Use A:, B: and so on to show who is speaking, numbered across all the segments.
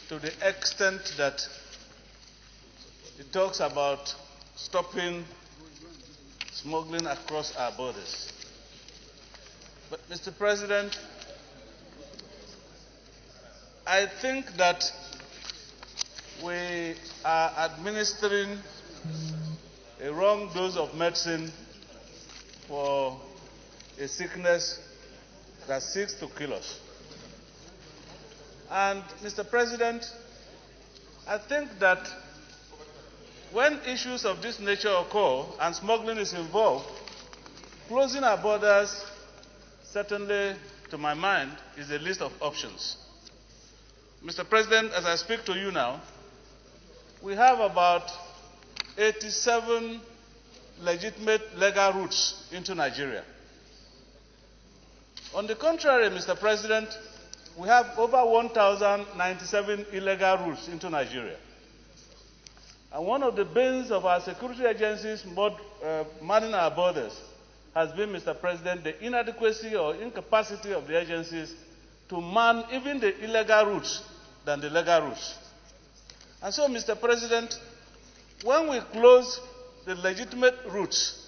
A: to the extent that it talks about stopping smuggling across our borders. But, Mr. President, I think that we are administering a wrong dose of medicine for a sickness that seeks to kill us. And, Mr. President, I think that when issues of this nature occur and smuggling is involved, closing our borders, certainly, to my mind, is a list of options. Mr. President, as I speak to you now, we have about 87 legitimate legal routes into Nigeria. On the contrary, Mr. President, we have over 1,097 illegal routes into Nigeria. And one of the banes of our security agencies manning our borders has been, Mr. President, the inadequacy or incapacity of the agencies to man even the illegal routes than the legal routes. And so, Mr. President, when we close the legitimate routes,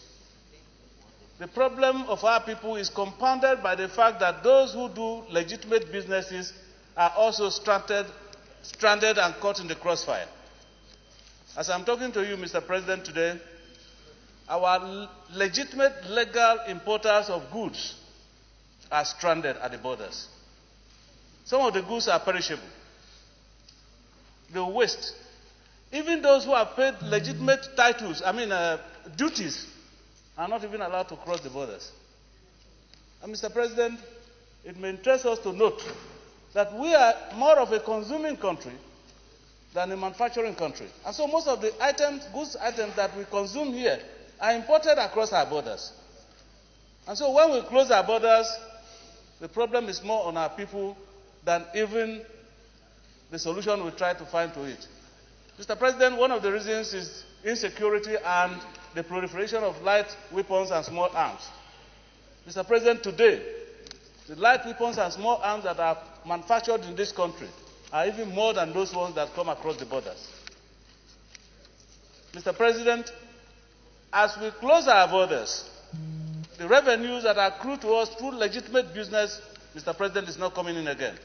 A: the problem of our people is compounded by the fact that those who do legitimate businesses are also stranded and caught in the crossfire. As I'm talking to you, Mr. President, today, our legitimate legal importers of goods are stranded at the borders. Some of the goods are perishable. They will waste. Even those who have paid legitimate duties, are not even allowed to cross the borders. And, Mr. President, it may interest us to note that we are more of a consuming country than a manufacturing country. And so most of the goods items that we consume here are imported across our borders. And so when we close our borders, the problem is more on our people than even the solution we try to find to it. Mr. President, one of the reasons is insecurity and the proliferation of light weapons and small arms. Mr. President, today, the light weapons and small arms that are manufactured in this country are even more than those ones that come across the borders. Mr. President, as we close our borders, the revenues that are accrued to us through legitimate business, Mr. President, is not coming in again.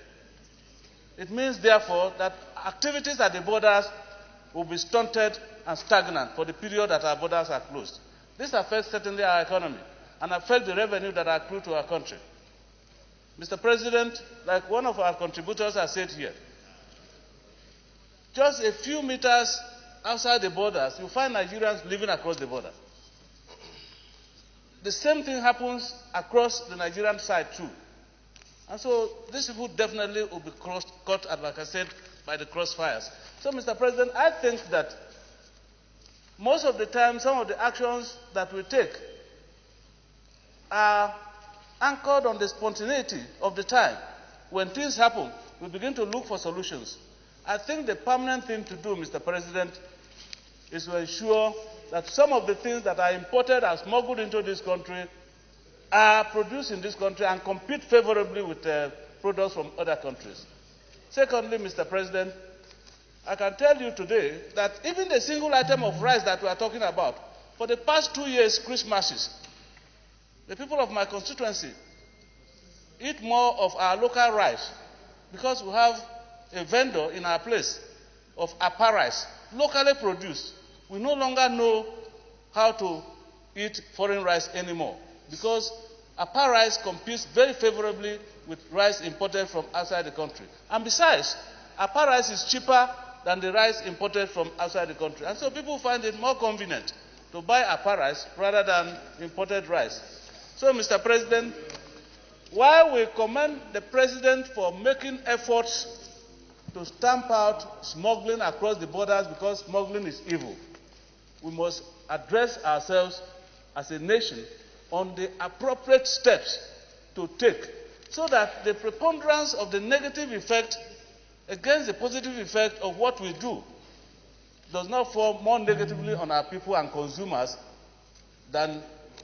A: It means, therefore, that activities at the borders will be stunted and stagnant for the period that our borders are closed. This affects certainly our economy and affects the revenue that are accrued to our country. Mr. President, like one of our contributors has said here, just a few meters outside the borders, you find Nigerians living across the border. The same thing happens across the Nigerian side too. And so these people definitely will be caught, like I said, by the crossfires. So, Mr. President, I think that most of the time, some of the actions that we take are anchored on the spontaneity of the time. When things happen, we begin to look for solutions. I think the permanent thing to do, Mr. President, is to ensure that some of the things that are imported and smuggled into this country are produced in this country and compete favorably with products from other countries. Secondly, Mr. President, I can tell you today that even the single item of rice that we are talking about, for the past 2 years, Christmases, the people of my constituency eat more of our local rice because we have a vendor in our place of Abba rice, locally produced. We no longer know how to eat foreign rice anymore because Abba rice competes very favorably with rice imported from outside the country. And besides, Abba rice is cheaper than the rice imported from outside the country. And so people find it more convenient to buy Abba rice rather than imported rice. So, Mr. President, while we commend the President for making efforts to stamp out smuggling across the borders because smuggling is evil, we must address ourselves as a nation on the appropriate steps to take so that the preponderance of the negative effect against the positive effect of what we do does not fall more negatively on our people and consumers than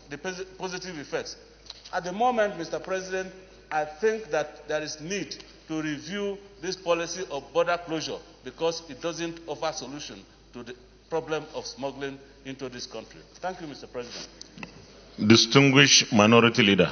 A: the positive effects. At the moment, Mr. President, I think that there is need to review this policy of border closure because it doesn't offer solution to the problem of smuggling into this country. Thank you, Mr. President.
B: Distinguished Minority Leader.